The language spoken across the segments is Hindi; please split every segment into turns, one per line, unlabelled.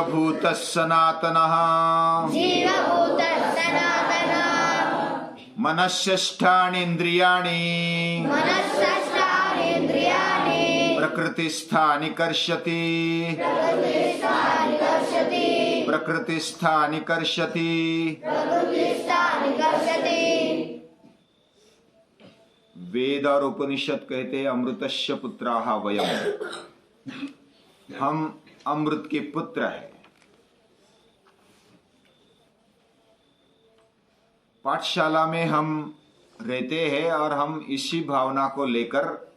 जीवभूतः सनातनः मनःषष्ठानीन्द्रियाणि प्रकृतिस्थानि कर्षति प्रकृतिस्थानि कर्षति। वेद और उपनिषद कहते हैं अमृतस्य पुत्राः वयम्, हम अमृत के पुत्र हैं। पाठशाला में हम रहते हैं और हम इसी भावना को लेकर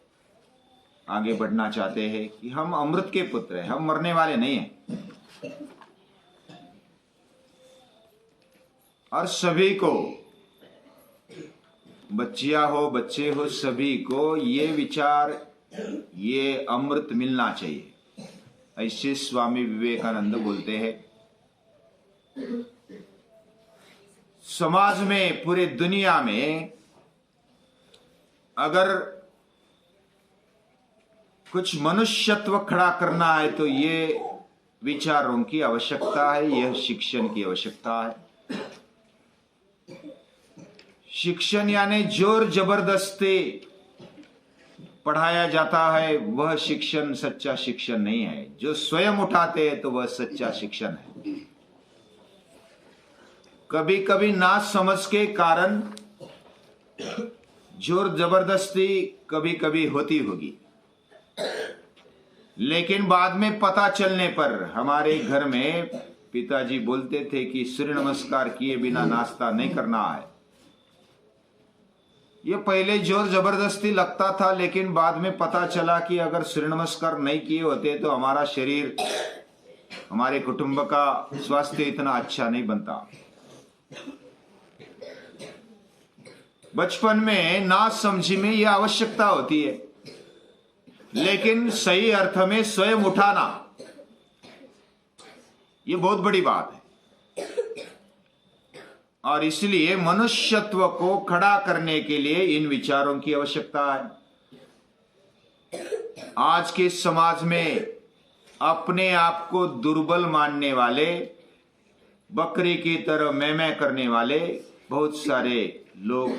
आगे बढ़ना चाहते हैं कि हम अमृत के पुत्र हैं, हम मरने वाले नहीं हैं। और सभी को, बच्चियां हो बच्चे हो, सभी को ये विचार, ये अमृत मिलना चाहिए, ऐसे स्वामी विवेकानंद बोलते हैं। समाज में, पूरे दुनिया में अगर कुछ मनुष्यत्व खड़ा करना है तो ये विचारों की आवश्यकता है, यह शिक्षण की आवश्यकता है। शिक्षण यानी जोर जबरदस्ती पढ़ाया जाता है, वह शिक्षण सच्चा शिक्षण नहीं है। जो स्वयं उठाते हैं तो वह सच्चा शिक्षण है। कभी कभी ना समझ के कारण जोर जबरदस्ती कभी कभी होती होगी, लेकिन बाद में पता चलने पर, हमारे घर में पिताजी बोलते थे कि सूर्य नमस्कार किए बिना नाश्ता नहीं करना है। ये पहले जोर जबरदस्ती लगता था, लेकिन बाद में पता चला कि अगर सूर्य नमस्कार नहीं किए होते तो हमारा शरीर, हमारे कुटुंब का स्वास्थ्य इतना अच्छा नहीं बनता। बचपन में ना समझी में यह आवश्यकता होती है, लेकिन सही अर्थ में स्वयं उठाना यह बहुत बड़ी बात है। और इसलिए मनुष्यत्व को खड़ा करने के लिए इन विचारों की आवश्यकता है। आज के समाज में अपने आप को दुर्बल मानने वाले, बकरी की तरह मैं करने वाले बहुत सारे लोग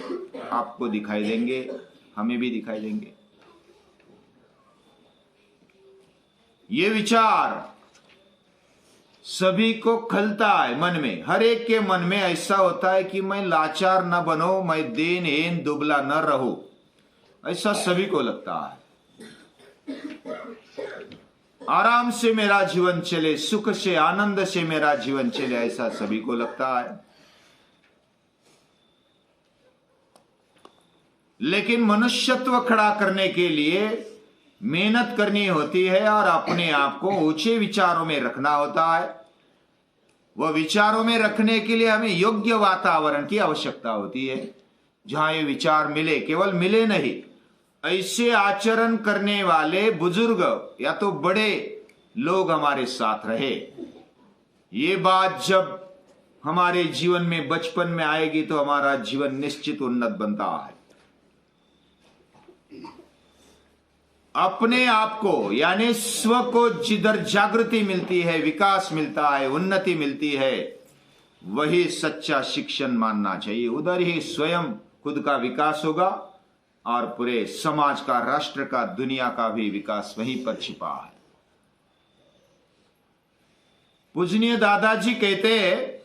आपको दिखाई देंगे, हमें भी दिखाई देंगे। ये विचार सभी को खलता है मन में। हर एक के मन में ऐसा होता है कि मैं लाचार न बनो, मैं दीनहीन दुबला न रहूं, ऐसा सभी को लगता है। आराम से मेरा जीवन चले, सुख से आनंद से मेरा जीवन चले, ऐसा सभी को लगता है। लेकिन मनुष्यत्व खड़ा करने के लिए मेहनत करनी होती है और अपने आप को ऊंचे विचारों में रखना होता है। वह विचारों में रखने के लिए हमें योग्य वातावरण की आवश्यकता होती है, जहां ये विचार मिले। केवल मिले नहीं, ऐसे आचरण करने वाले बुजुर्ग या तो बड़े लोग हमारे साथ रहे। ये बात जब हमारे जीवन में बचपन में आएगी तो हमारा जीवन निश्चित उन्नत बनता है। अपने आप को यानी स्व को जिधर जागृति मिलती है, विकास मिलता है, उन्नति मिलती है, वही सच्चा शिक्षण मानना चाहिए। उधर ही स्वयं खुद का विकास होगा और पूरे समाज का, राष्ट्र का, दुनिया का भी विकास वहीं पर छिपा है। पूजनीय दादाजी कहते हैं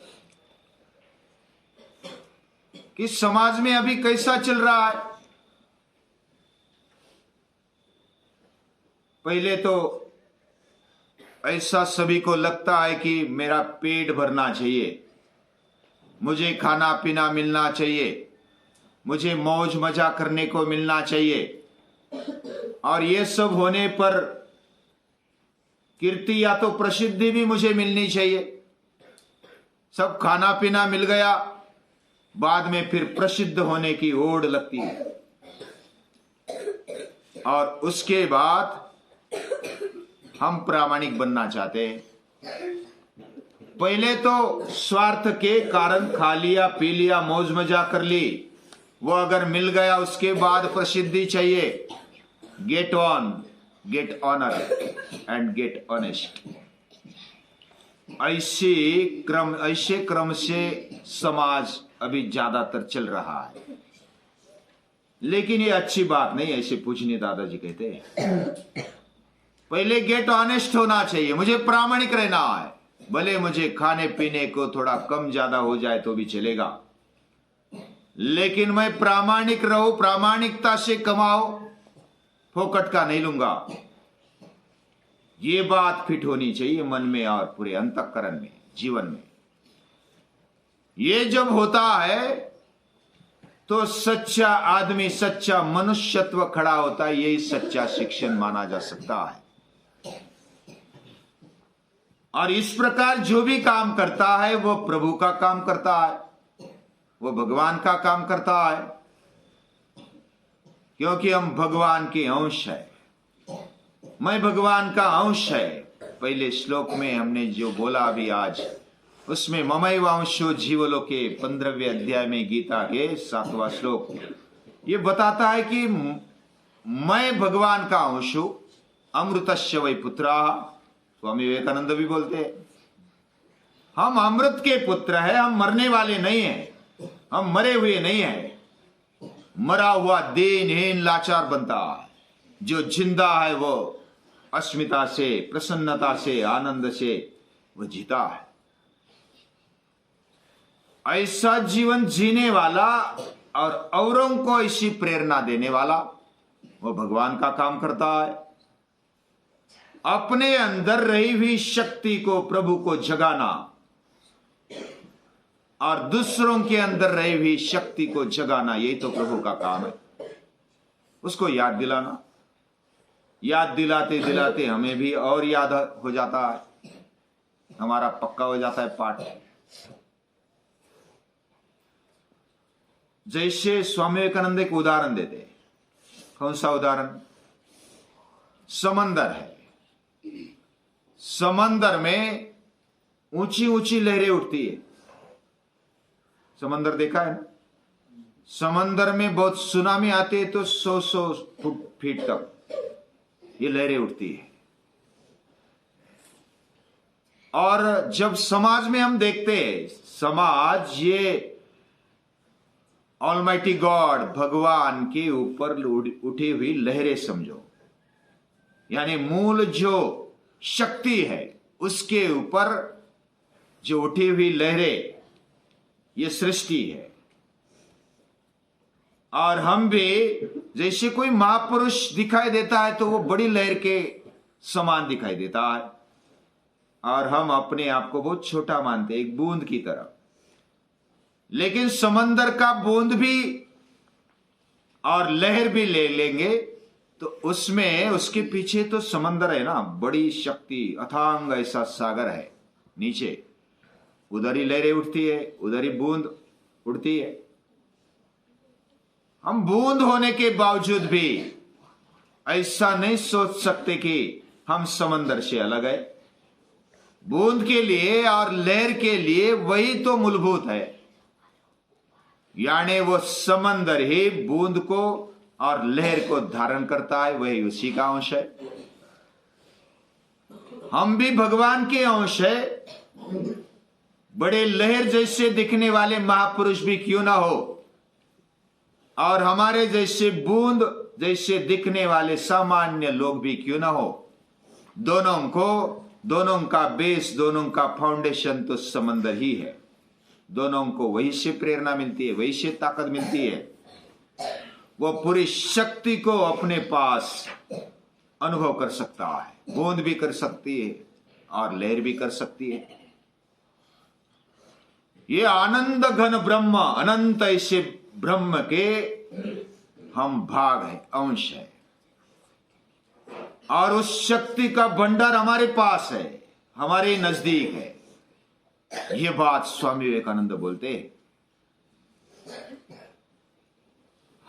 कि समाज में अभी कैसा चल रहा है। पहले तो ऐसा सभी को लगता है कि मेरा पेट भरना चाहिए, मुझे खाना पीना मिलना चाहिए, मुझे मौज मजा करने को मिलना चाहिए, और ये सब होने पर कीर्ति या तो प्रसिद्धि भी मुझे मिलनी चाहिए। सब खाना पीना मिल गया, बाद में फिर प्रसिद्ध होने की ओढ़ लगती है, और उसके बाद हम प्रामाणिक बनना चाहते हैं। पहले तो स्वार्थ के कारण खा लिया, पी लिया, मौज मजा कर ली, वो अगर मिल गया उसके बाद प्रसिद्धि चाहिए। Get on, get honour and get honest. ऐसे क्रम से समाज अभी ज्यादातर चल रहा है। लेकिन ये अच्छी बात नहीं, ऐसे पूजनीय दादाजी कहते हैं पहले गेट ऑनेस्ट होना चाहिए, मुझे प्रामाणिक रहना है। भले मुझे खाने पीने को थोड़ा कम ज्यादा हो जाए तो भी चलेगा, लेकिन मैं प्रामाणिक रहूं, प्रामाणिकता से कमाओ, फोकट का नहीं लूंगा। ये बात फिट होनी चाहिए मन में और पूरे अंतःकरण में, जीवन में। ये जब होता है तो सच्चा आदमी, सच्चा मनुष्यत्व खड़ा होता है। यही सच्चा शिक्षण माना जा सकता है। और इस प्रकार जो भी काम करता है वो प्रभु का काम करता है, वो भगवान का काम करता है, क्योंकि हम भगवान के अंश है। मैं भगवान का अंश है। पहले श्लोक में हमने जो बोला अभी आज, उसमें ममैव अंशो जीवलोके 15वें अध्याय में गीता के 7वां श्लोक ये बताता है कि मैं भगवान का अंश हूं। अमृतस्य वै पुत्राः, स्वामी विवेकानंद भी बोलते हैं हम अमृत के पुत्र हैं, हम मरने वाले नहीं हैं, हम मरे हुए नहीं हैं। मरा हुआ दीनहीन लाचार बनता है, जो जिंदा है वो अस्मिता से, प्रसन्नता से, आनंद से वो जीता है। ऐसा जीवन जीने वाला और औरों को ऐसी प्रेरणा देने वाला वो भगवान का काम करता है। अपने अंदर रही हुई शक्ति को, प्रभु को जगाना और दूसरों के अंदर रही हुई शक्ति को जगाना, यही तो प्रभु का काम है। उसको याद दिलाना, याद दिलाते दिलाते हमें भी और याद हो जाता है, हमारा पक्का हो जाता है पाठ। जैसे स्वामी विवेकानंद एक उदाहरण देते हैं। कौन सा उदाहरण? समंदर है, समंदर में ऊंची ऊंची लहरें उठती है। समंदर देखा है ना? समंदर में बहुत सुनामी आते हैं तो 100-100 फीट तक ये लहरें उठती है। और जब समाज में हम देखते हैं, समाज ये ऑलमाइटी गॉड, भगवान के ऊपर उठी हुई लहरें समझो, यानी मूल जो शक्ति है उसके ऊपर जो उठी हुई लहरें, ये सृष्टि है। और हम भी जैसे कोई महापुरुष दिखाई देता है तो वो बड़ी लहर के समान दिखाई देता है, और हम अपने आप को बहुत छोटा मानते हैं, एक बूंद की तरह। लेकिन समंदर का बूंद भी और लहर भी ले लेंगे तो उसमें, उसके पीछे तो समंदर है ना, बड़ी शक्ति, अथांग ऐसा सागर है नीचे। उधर ही लहरें उठती है, उधर ही बूंद उड़ती है। हम बूंद होने के बावजूद भी ऐसा नहीं सोच सकते कि हम समंदर से अलग है। बूंद के लिए और लहर के लिए वही तो मूलभूत है, यानी वो समंदर ही बूंद को और लहर को धारण करता है, वही उसी का अंश है। हम भी भगवान के अंश है। बड़े लहर जैसे दिखने वाले महापुरुष भी क्यों ना हो, और हमारे जैसे बूंद जैसे दिखने वाले सामान्य लोग भी क्यों ना हो, दोनों का बेस, दोनों का फाउंडेशन तो समंदर ही है। दोनों को वही से प्रेरणा मिलती है, वही से ताकत मिलती है। वो पूरी शक्ति को अपने पास अनुभव कर सकता है। बूंद भी कर सकती है और लहर भी कर सकती है। ये आनंद घन ब्रह्म, अनंत ऐसे ब्रह्म के हम भाग है, अंश है, और उस शक्ति का भंडार हमारे पास है, हमारे नजदीक है। ये बात स्वामी विवेकानंद बोलते हैं।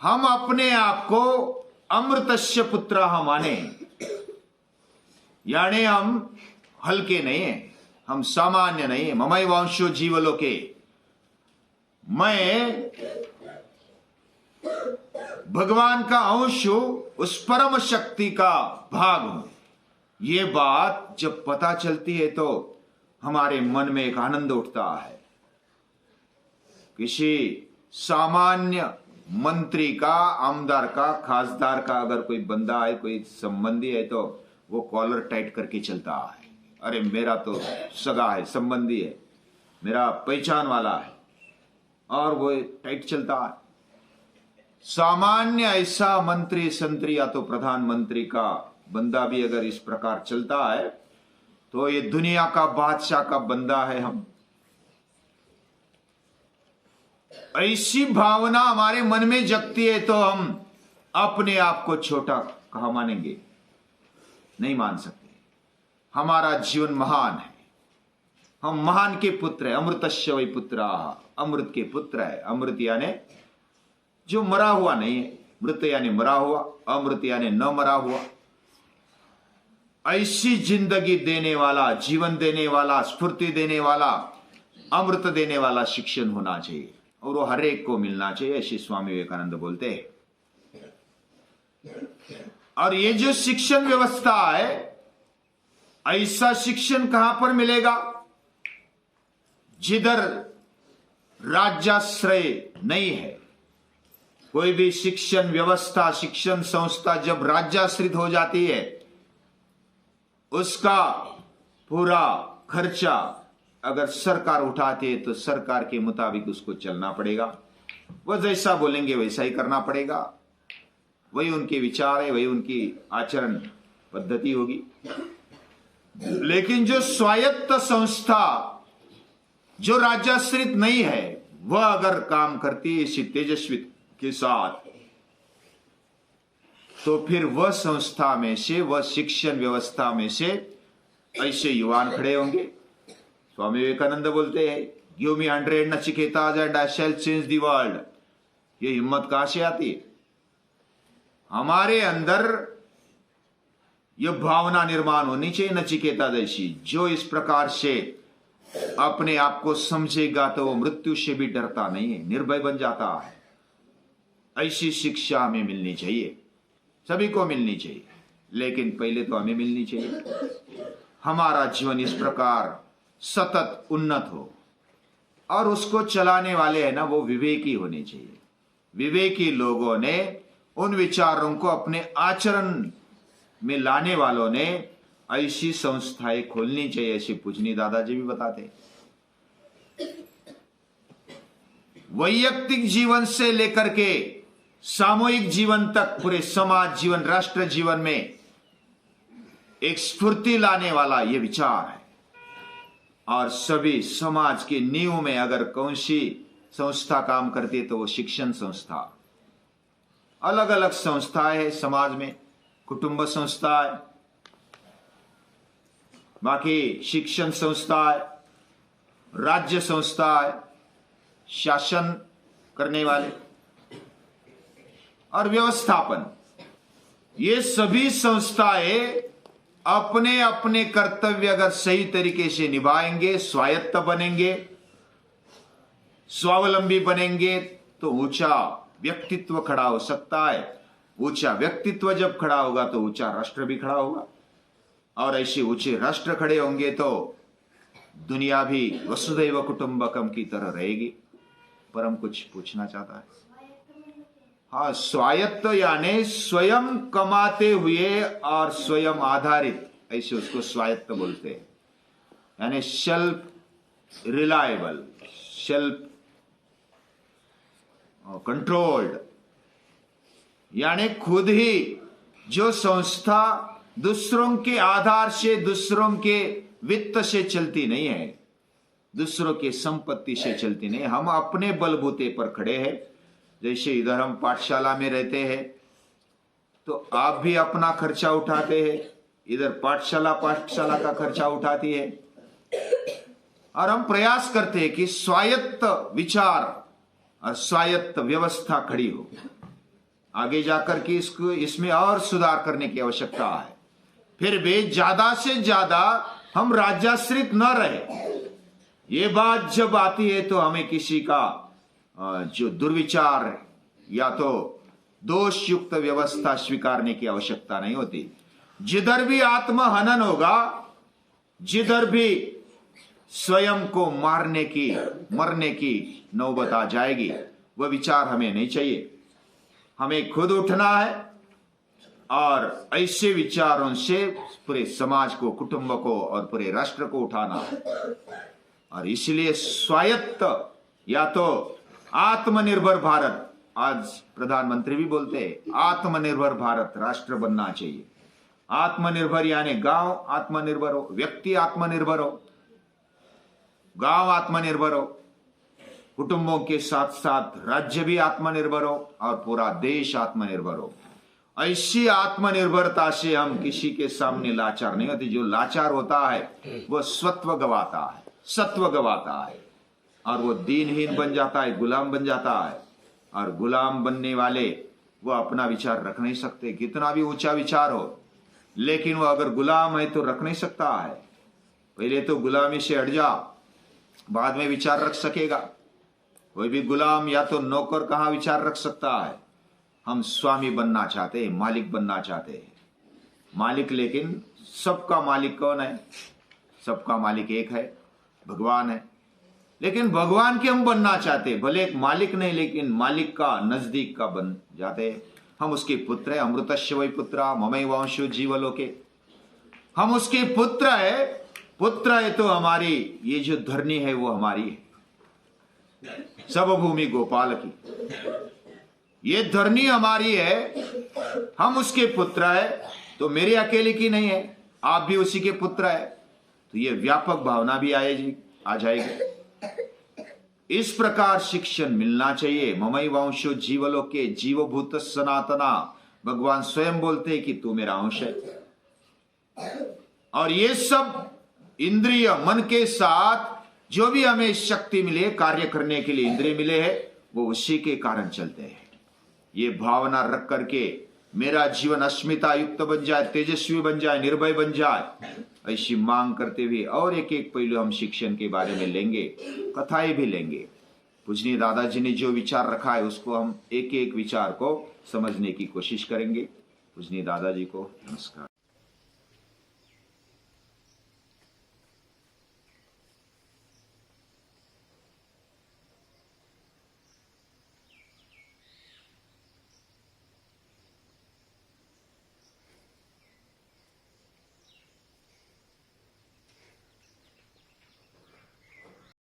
हम अपने आप को अमृतस्य पुत्र माने, यानी हम हल्के नहीं है, हम सामान्य नहीं है। ममैव अंशो जीवलोके, मैं भगवान का अंश हूं, उस परम शक्ति का भाग हूं। ये बात जब पता चलती है तो हमारे मन में एक आनंद उठता है। किसी सामान्य मंत्री का, आमदार का, खासदार का अगर कोई बंदा है, कोई संबंधी है, तो वो कॉलर टाइट करके चलता है। अरे मेरा तो सगा है, संबंधी है, मेरा पहचान वाला है, और वो टाइट चलता है। सामान्य ऐसा मंत्री संतरी या तो प्रधानमंत्री का बंदा भी अगर इस प्रकार चलता है तो ये दुनिया का बादशाह का बंदा है हम। ऐसी भावना हमारे मन में जगती है तो हम अपने आप को छोटा कहा मानेंगे? नहीं मान सकते। हमारा जीवन महान है, हम महान के पुत्र है। अमृतस्य वै पुत्राः, अमृत के पुत्र है। अमृत यानी जो मरा हुआ नहीं है, मृत यानी मरा हुआ, अमृत यानी न मरा हुआ। ऐसी जिंदगी देने वाला, जीवन देने वाला, स्फूर्ति देने वाला, अमृत देने वाला शिक्षण होना चाहिए, और वो हर एक को मिलना चाहिए, ऐसे स्वामी विवेकानंद बोलते हैं। और ये जो शिक्षण व्यवस्था है, ऐसा शिक्षण कहां पर मिलेगा? जिधर राज्याश्रय नहीं है। कोई भी शिक्षण व्यवस्था, शिक्षण संस्था जब राज्याश्रित हो जाती है, उसका पूरा खर्चा अगर सरकार उठाती है तो सरकार के मुताबिक उसको चलना पड़ेगा। वह जैसा बोलेंगे वैसा ही करना पड़ेगा। वही उनके विचार है, वही उनकी आचरण पद्धति होगी। लेकिन जो स्वायत्त संस्था, जो राज्याश्रित नहीं है, वह अगर काम करती है इसी तेजस्वी के साथ, तो फिर वह संस्था में से, वह शिक्षण व्यवस्था में से ऐसे युवान खड़े होंगे। स्वामी विवेकानंद बोलते हैं, give me 100 Nachiketas and I shall change the world. ये हिम्मत कहां से आती है? हमारे अंदर यह भावना निर्माण होनी चाहिए नचिकेता जैसी। जो इस प्रकार से अपने आप को समझेगा तो वो मृत्यु से भी डरता नहीं है, निर्भय बन जाता है। ऐसी शिक्षा हमें मिलनी चाहिए, सभी को मिलनी चाहिए, लेकिन पहले तो हमें मिलनी चाहिए। हमारा जीवन इस प्रकार सतत उन्नत हो, और उसको चलाने वाले हैं ना, वो विवेकी होने चाहिए। विवेकी लोगों ने, उन विचारों को अपने आचरण में लाने वालों ने ऐसी संस्थाएं खोलनी चाहिए, ऐसे पूजनी दादाजी भी बताते। वैयक्तिक जीवन से लेकर के सामूहिक जीवन तक, पूरे समाज जीवन, राष्ट्र जीवन में एक स्फूर्ति लाने वाला यह विचार है। और सभी समाज की नींव में अगर कौन सी संस्था काम करती है तो वो शिक्षण संस्था। अलग अलग संस्थाएं है समाज में, कुटुंब संस्था है, बाकी शिक्षण संस्था है, राज्य संस्था है, शासन करने वाले, और व्यवस्थापन। ये सभी संस्थाएं अपने अपने कर्तव्य अगर सही तरीके से निभाएंगे, स्वायत्त बनेंगे, स्वावलंबी बनेंगे, तो ऊंचा व्यक्तित्व खड़ा हो सकता है। ऊंचा व्यक्तित्व जब खड़ा होगा तो ऊंचा राष्ट्र भी खड़ा होगा, और ऐसे ऊंचे राष्ट्र खड़े होंगे तो दुनिया भी वसुधैव कुटुंबकम की तरह रहेगी। पर हम कुछ पूछना चाहता है। हाँ, स्वायत्त यानी स्वयं कमाते हुए और स्वयं आधारित, ऐसे उसको स्वायत्त बोलते हैं। यानी सेल्फ रिलायबल, सेल्फ कंट्रोल्ड, यानी खुद ही जो संस्था दूसरों के आधार से, दूसरों के वित्त से चलती नहीं है, दूसरों की संपत्ति से चलती नहीं। हम अपने बलबूते पर खड़े हैं। जैसे इधर हम पाठशाला में रहते हैं तो आप भी अपना खर्चा उठाते हैं, इधर पाठशाला का खर्चा उठाती है, और हम प्रयास करते हैं कि स्वायत्त विचार और स्वायत्त व्यवस्था खड़ी हो। आगे जाकर के इसमें और सुधार करने की आवश्यकता है। फिर भी ज्यादा से ज्यादा हम राज्याश्रित न रहे। ये बात जब आती है तो हमें किसी का जो दुर्विचार या तो दोष युक्त व्यवस्था स्वीकारने की आवश्यकता नहीं होती। जिधर भी आत्महनन होगा, जिधर भी स्वयं को मरने की नौबत आ जाएगी। वह विचार हमें नहीं चाहिए। हमें खुद उठना है और ऐसे विचारों से पूरे समाज को, कुटुंब को और पूरे राष्ट्र को उठाना है। और इसलिए स्वायत्त या तो आत्मनिर्भर भारत, आज प्रधानमंत्री भी बोलते हैं आत्मनिर्भर भारत राष्ट्र बनना चाहिए। आत्मनिर्भर यानी गांव आत्मनिर्भर हो, व्यक्ति आत्मनिर्भर हो, गांव आत्मनिर्भर हो, कुटुंबों के साथ साथ राज्य भी आत्मनिर्भर हो और पूरा देश आत्मनिर्भर हो। ऐसी आत्मनिर्भरता से हम किसी के सामने लाचार नहीं होते। जो लाचार होता है वह सत्व गवाता है, सत्व गवाता है और वो दीनहीन बन जाता है, गुलाम बन जाता है। और गुलाम बनने वाले वो अपना विचार रख नहीं सकते, कितना भी ऊंचा विचार हो, लेकिन वो अगर गुलाम है तो रख नहीं सकता है। पहले तो गुलामी से हट जा, बाद में विचार रख सकेगा। कोई भी गुलाम या तो नौकर कहाँ विचार रख सकता है। हम स्वामी बनना चाहते हैं, मालिक बनना चाहते हैं। मालिक, लेकिन सबका मालिक कौन है? सबका मालिक एक है, भगवान है। लेकिन भगवान के हम बनना चाहते, भले एक मालिक नहीं लेकिन मालिक का, नजदीक का बन जाते। हम उसके पुत्र है, अमृतस्य वै पुत्रा ममैवांशो जीवलोके। हम उसके पुत्र है। पुत्र है तो हमारी ये जो धरनी है वो हमारी है, सब भूमि गोपाल की। ये धरनी हमारी है, हम उसके पुत्र है, तो मेरे अकेले की नहीं है, आप भी उसी के पुत्र है। तो ये व्यापक भावना भी आ जाएगी। इस प्रकार शिक्षण मिलना चाहिए। ममैवांशो जीवलोके, जीवभूत सनातना, भगवान स्वयं बोलते हैं कि तू मेरा अंश है। और ये सब इंद्रिय मन के साथ जो भी हमें शक्ति मिले कार्य करने के लिए, इंद्रिय मिले हैं, वो उसी के कारण चलते हैं। ये भावना रख करके मेरा जीवन अस्मिता युक्त बन जाए, तेजस्वी बन जाए, निर्भय बन जाए, ऐसी मांग करते हुए और एक एक पहलू हम शिक्षण के बारे में लेंगे, कथाएं भी लेंगे। पूजनीय दादाजी ने जो विचार रखा है उसको हम एक एक विचार को समझने की कोशिश करेंगे। पूजनीय दादाजी को नमस्कार।